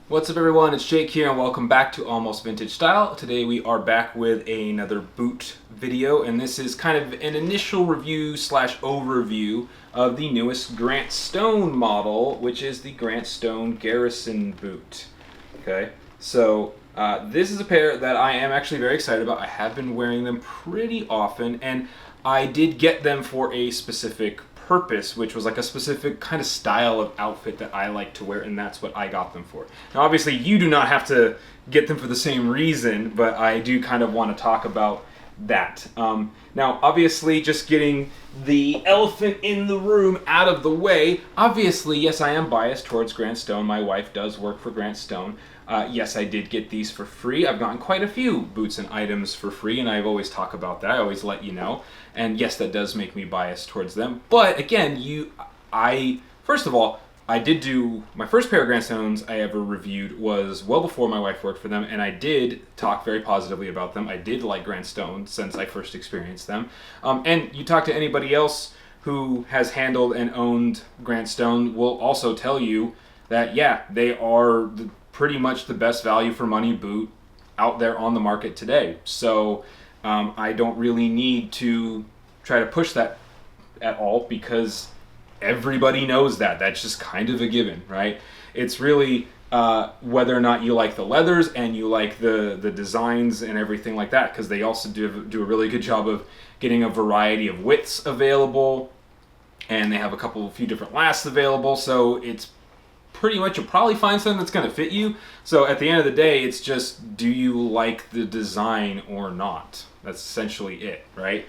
What's up everyone, it's Jake here and welcome back to Almost Vintage Style. Today we are back with another boot video, and this is kind of an initial review slash overview of the newest Grant Stone model, which is the Grant Stone Garrison boot. Okay, so this is a pair that I am actually very excited about. I have been wearing them pretty often, and I did get them for a specific purpose, which was like a specific kind of style of outfit that I like to wear, and that's what I got them for. Now obviously you do not have to get them for the same reason, but I do kind of want to talk about that. Now obviously, just getting the elephant in the room out of the way, obviously yes, I am biased towards Grant Stone. My wife does work for Grant Stone. Yes, I did get these for free. I've gotten quite a few boots and items for free, and I've always talk about that. I always let you know. And yes, that does make me biased towards them. But again, first of all, I did do my first pair of Grant Stones I ever reviewed was well before my wife worked for them, and I did talk very positively about them. I did like Grant Stone since I first experienced them. And you talk to anybody else who has handled and owned Grant Stone will also tell you that yeah, they are pretty much the best value for money boot out there on the market today. So I don't really need to try to push that at all because everybody knows that. That's just kind of a given, right? It's really whether or not you like the leathers and you like the designs and everything like that, because they also do a really good job of getting a variety of widths available, and they have a few different lasts available, so it's pretty much you'll probably find something that's going to fit you. So at the end of the day, it's just, do you like the design or not? That's essentially it, right?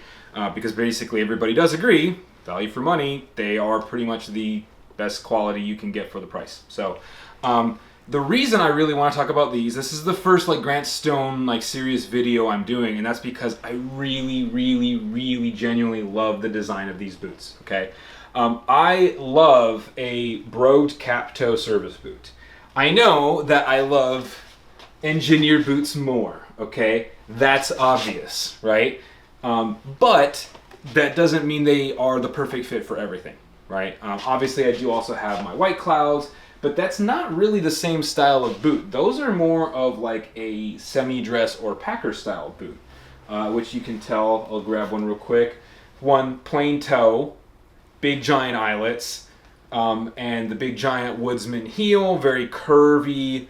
Because basically everybody does agree, value for money, they are pretty much the best quality you can get for the price. So the reason I really want to talk about these, this is the first like Grant Stone like serious video I'm doing, and that's because I really genuinely love the design of these boots. Okay, I love a brogued cap toe service boot. I know that I love engineered boots more. Okay, that's obvious, right? But that doesn't mean they are the perfect fit for everything, right? Obviously, I do also have my White Clouds, but that's not really the same style of boot. Those are more of like a semi-dress or packer style boot, which you can tell. I'll grab one real quick. One plain toe, big giant eyelets, and the big giant woodsman heel, very curvy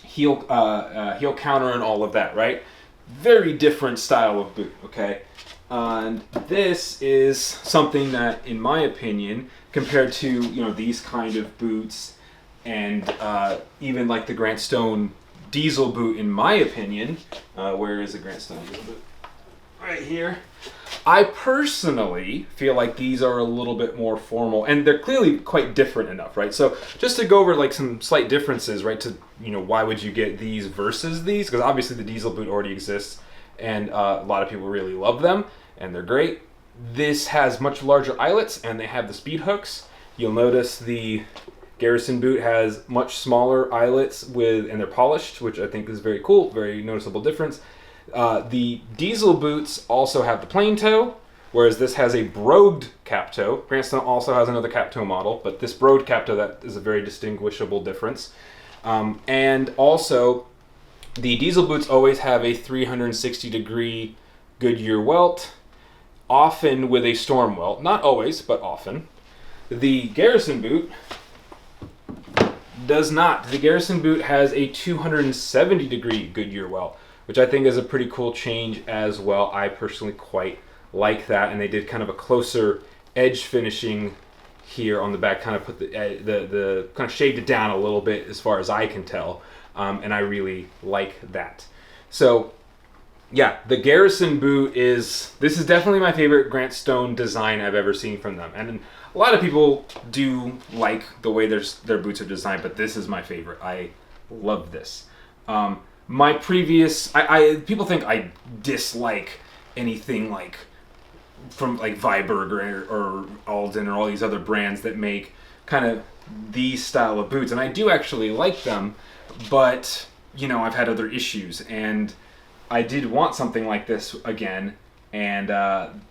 heel counter and all of that, right? Very different style of boot, okay? And this is something that, in my opinion, compared to these kind of boots and even like the Grant Stone diesel boot, in my opinion, where is the Grant Stone diesel boot? Right here. I personally feel like these are a little bit more formal, and they're clearly quite different enough, right? So just to go over like some slight differences, right? To why would you get these versus these? Because obviously the diesel boot already exists, and a lot of people really love them, and they're great. This has much larger eyelets, and they have the speed hooks. You'll notice the Garrison boot has much smaller eyelets and they're polished, which I think is very cool, very noticeable difference. The diesel boots also have the plain toe, whereas this has a brogued cap toe. Grant Stone also has another cap toe model, but this brogued cap toe, that is a very distinguishable difference. And also, the diesel boots always have a 360-degree Goodyear welt, often with a storm welt. Not always, but often. The Garrison boot does not. The Garrison boot has a 270-degree Goodyear welt, which I think is a pretty cool change as well. I personally quite like that, and they did kind of a closer edge finishing here on the back, kind of put the kind of shaved it down a little bit as far as I can tell, and I really like that. So yeah, the Garrison boot this is definitely my favorite Grant Stone design I've ever seen from them, and a lot of people do like the way their boots are designed, but this is my favorite. I love this. My previous, people think I dislike anything like from like Viberg or Alden or all these other brands that make kind of these style of boots, and I do actually like them, but I've had other issues, and I did want something like this again, and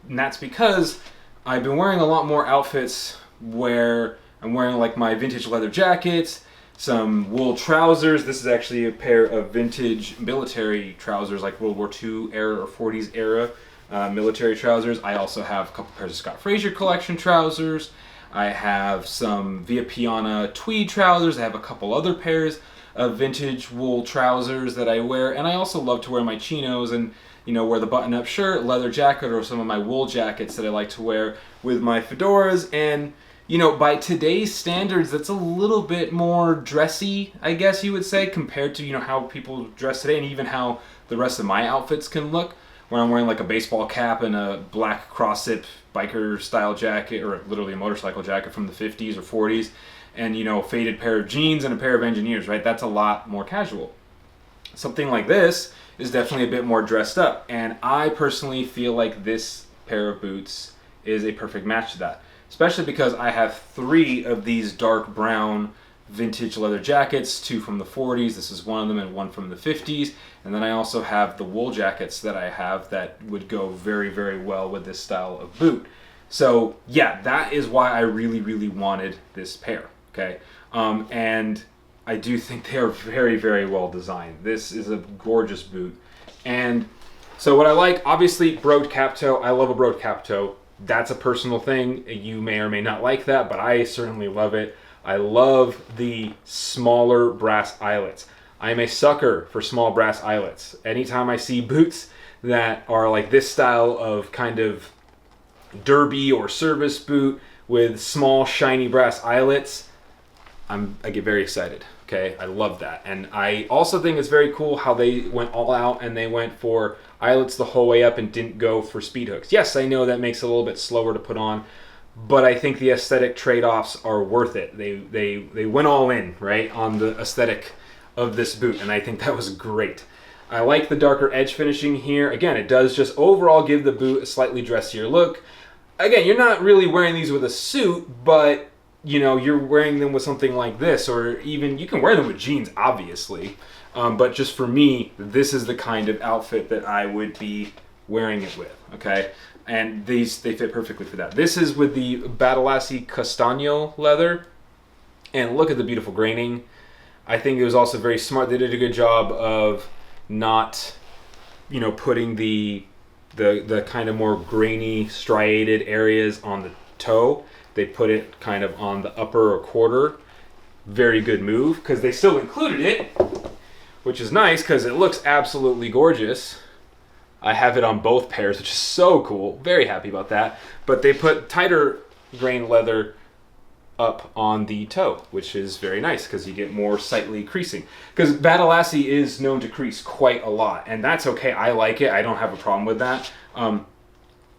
that's because I've been wearing a lot more outfits where I'm wearing like my vintage leather jackets, some wool trousers. This is actually a pair of vintage military trousers, like World War II era or 40s era military trousers. I also have a couple pairs of Scott Fraser collection trousers. I have some Via Piana tweed trousers. I have a couple other pairs of vintage wool trousers that I wear, and I also love to wear my chinos and wear the button-up shirt, leather jacket, or some of my wool jackets that I like to wear with my fedoras. And by today's standards, that's a little bit more dressy, I guess you would say, compared to how people dress today, and even how the rest of my outfits can look, where I'm wearing like a baseball cap and a black cross-zip biker style jacket, or literally a motorcycle jacket from the 50s or 40s, and a faded pair of jeans and a pair of engineers, right? That's a lot more casual. Something like this is definitely a bit more dressed up, and I personally feel like this pair of boots is a perfect match to that, especially because I have 3 of these dark brown vintage leather jackets, 2 from the 40s, this is one of them, and 1 from the 50s, and then I also have the wool jackets that I have that would go very, very well with this style of boot. So yeah, that is why I really, really wanted this pair, okay? And I do think they are very, very well designed. This is a gorgeous boot. And so what I like, obviously, broad cap toe. I love a broad cap toe. That's a personal thing. You may or may not like that, but I certainly love it. I love the smaller brass eyelets. I'm a sucker for small brass eyelets. Anytime I see boots that are like this style of kind of derby or service boot with small shiny brass eyelets, I get very excited. Okay, I love that. And I also think it's very cool how they went all out and they went for eyelets the whole way up and didn't go for speed hooks. Yes, I know that makes it a little bit slower to put on, but I think the aesthetic trade-offs are worth it. They went all in, right, on the aesthetic of this boot, and I think that was great. I like the darker edge finishing here. Again, it does just overall give the boot a slightly dressier look. Again, you're not really wearing these with a suit, but you're wearing them with something like this, or even you can wear them with jeans, obviously. But just for me, this is the kind of outfit that I would be wearing it with, okay? And they fit perfectly for that. This is with the Badalassi Castagno leather, and look at the beautiful graining. I think it was also very smart. They did a good job of not, putting the kind of more grainy, striated areas on the toe. They put it kind of on the upper or quarter. Very good move, because they still included it, which is nice because it looks absolutely gorgeous. I have it on both pairs, which is so cool. Very happy about that. But they put tighter grain leather up on the toe, which is very nice because you get more sightly creasing. Because Badalassi is known to crease quite a lot, and that's okay. I like it. I don't have a problem with that.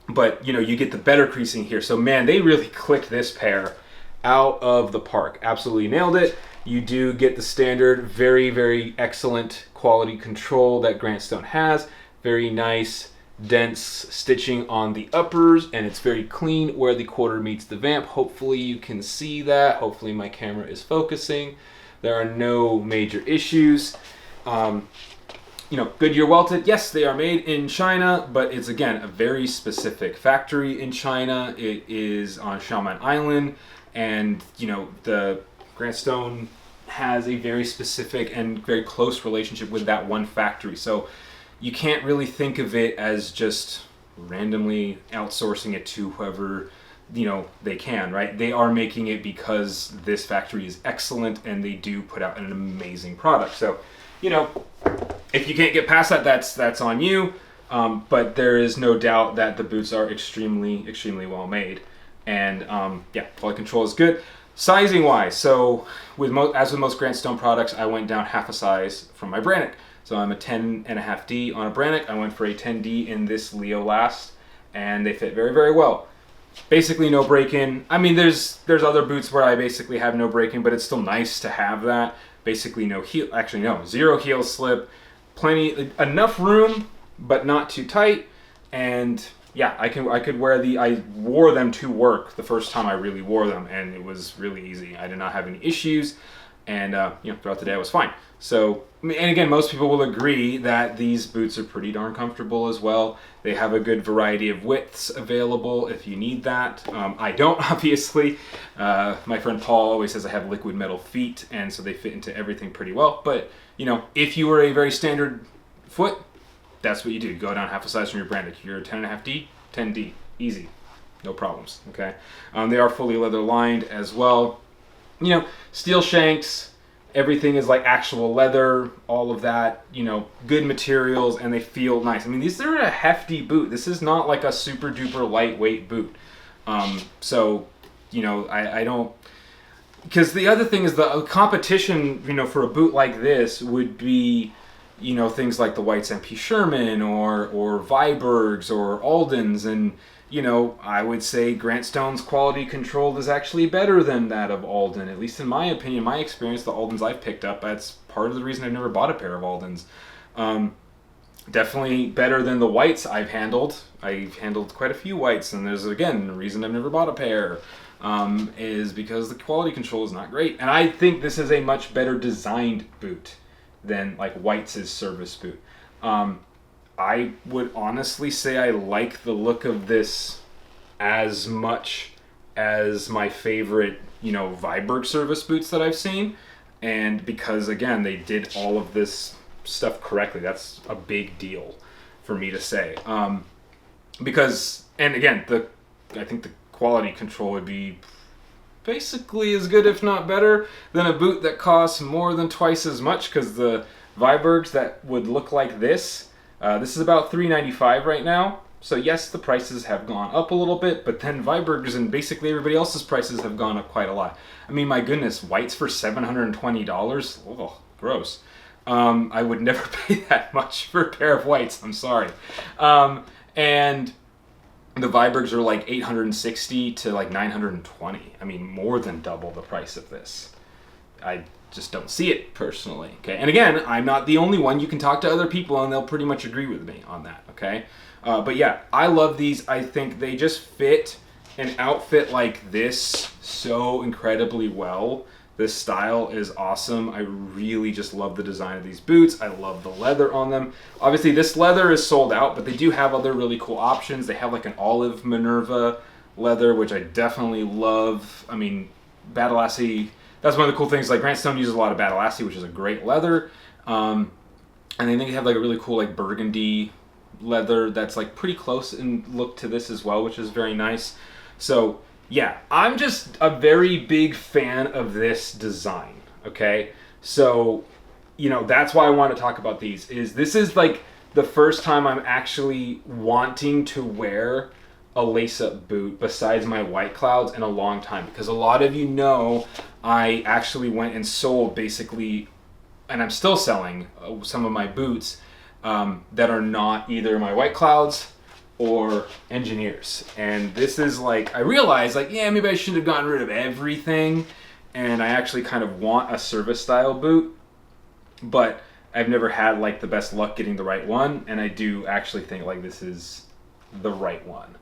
But you get the better creasing here. So man, they really clicked this pair out of the park. Absolutely nailed it. You do get the standard, very, very excellent quality control that Grant Stone has. Very nice, dense stitching on the uppers, and it's very clean where the quarter meets the vamp. Hopefully you can see that. Hopefully my camera is focusing. There are no major issues. Goodyear welted, yes, they are made in China, but it's, again, a very specific factory in China. It is on Xiamen Island, and, the Grant Stone has a very specific and very close relationship with that one factory. So you can't really think of it as just randomly outsourcing it to whoever, they can, right? They are making it because this factory is excellent, and they do put out an amazing product. So, if you can't get past that, that's on you. But there is no doubt that the boots are extremely, extremely well made. And yeah, quality control is good. Sizing wise, so as with most Grant Stone products, I went down half a size from my Brannock. So I'm a 10.5D on a Brannock. I went for a 10D in this Leo Last, and they fit very, very well. Basically no break-in. I mean, there's other boots where I basically have no break-in, but it's still nice to have that. Basically no heel, actually no, zero heel slip, enough room, but not too tight. And yeah, I could wear I wore them to work the first time I really wore them, and it was really easy. I did not have any issues. and throughout the day I was fine. So, and again, most people will agree that these boots are pretty darn comfortable as well. They have a good variety of widths available if you need that. I don't, obviously. My friend Paul always says I have liquid metal feet, and so they fit into everything pretty well. But, if you were a very standard foot, that's what you do. Go down half a size from your brand. If you're a 10.5D, 10D. Easy. No problems, okay? They are fully leather lined as well. Steel shanks. Everything is like actual leather, all of that, good materials, and they feel nice. I mean, these are a hefty boot. This is not like a super duper lightweight boot. So, I don't, because the other thing is the competition, for a boot like this would be, things like the White's MP Sherman or Vibergs or Aldens, and I would say Grant Stone's quality control is actually better than that of Alden. At least in my opinion, my experience, the Aldens I've picked up, that's part of the reason I've never bought a pair of Aldens. Definitely better than the Whites I've handled. I've handled quite a few Whites, and there's, again, the reason I've never bought a pair is because the quality control is not great. And I think this is a much better designed boot than like White's service boot. I would honestly say I like the look of this as much as my favorite, Viberg service boots that I've seen. And because, again, they did all of this stuff correctly. That's a big deal for me to say. Because, and again, I think the quality control would be basically as good, if not better, than a boot that costs more than twice as much, because the Vibergs that would look like this, this is about $395 right now. So yes, the prices have gone up a little bit, but then Vibergs and basically everybody else's prices have gone up quite a lot. I mean, my goodness, Whites for $720? Oh, gross. I would never pay that much for a pair of Whites, I'm sorry. And the Vibergs are like $860 to like $920. I mean, more than double the price of this. I just don't see it personally, okay? And again, I'm not the only one. You can talk to other people and they'll pretty much agree with me on that, okay? But yeah, I love these. I think they just fit an outfit like this so incredibly well. This style is awesome. I really just love the design of these boots. I love the leather on them. Obviously, this leather is sold out, but they do have other really cool options. They have like an olive Minerva leather, which I definitely love. I mean, Badalassi, that's one of the cool things. Like Grant Stone uses a lot of Badalassi, which is a great leather. And I think they have like a really cool like burgundy leather that's like pretty close in look to this as well, which is very nice. So yeah, I'm just a very big fan of this design, okay? So, that's why I want to talk about these. This is like the first time I'm actually wanting to wear a lace-up boot besides my White Clouds in a long time, because a lot of I actually went and sold basically, and I'm still selling some of my boots that are not either my White Clouds or Engineers. And this is like, I realized like, yeah, maybe I should have gotten rid of everything, and I actually kind of want a service style boot, but I've never had like the best luck getting the right one, and I do actually think like this is the right one.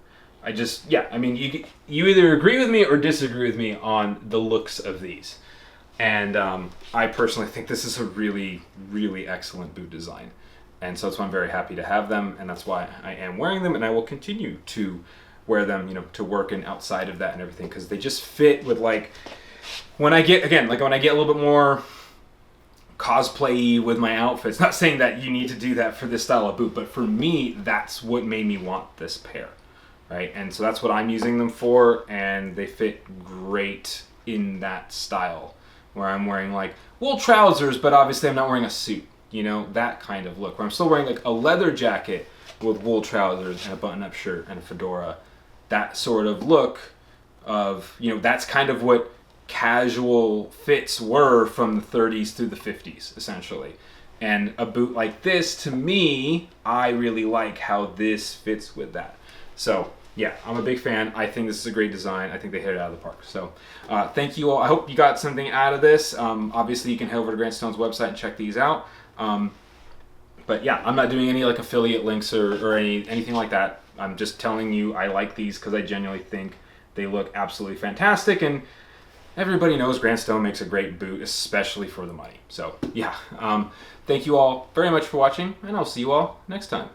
I mean, you either agree with me or disagree with me on the looks of these. And I personally think this is a really, really excellent boot design. And so that's why I'm very happy to have them, and that's why I am wearing them, and I will continue to wear them, to work and outside of that and everything, because they just fit with like, when I get a little bit more cosplay-y with my outfits, not saying that you need to do that for this style of boot, but for me, that's what made me want this pair, right? And so that's what I'm using them for, and they fit great in that style, where I'm wearing like wool trousers, but obviously I'm not wearing a suit. That kind of look, where I'm still wearing like a leather jacket with wool trousers and a button-up shirt and a fedora. That sort of look of, that's kind of what casual fits were from the 30s through the 50s, essentially. And a boot like this, to me, I really like how this fits with that. So yeah, I'm a big fan. I think this is a great design. I think they hit it out of the park. So thank you all. I hope you got something out of this. Obviously, you can head over to Grant Stone's website and check these out. But yeah, I'm not doing any like affiliate links or anything like that. I'm just telling you I like these because I genuinely think they look absolutely fantastic. And everybody knows Grant Stone makes a great boot, especially for the money. So yeah, thank you all very much for watching, and I'll see you all next time.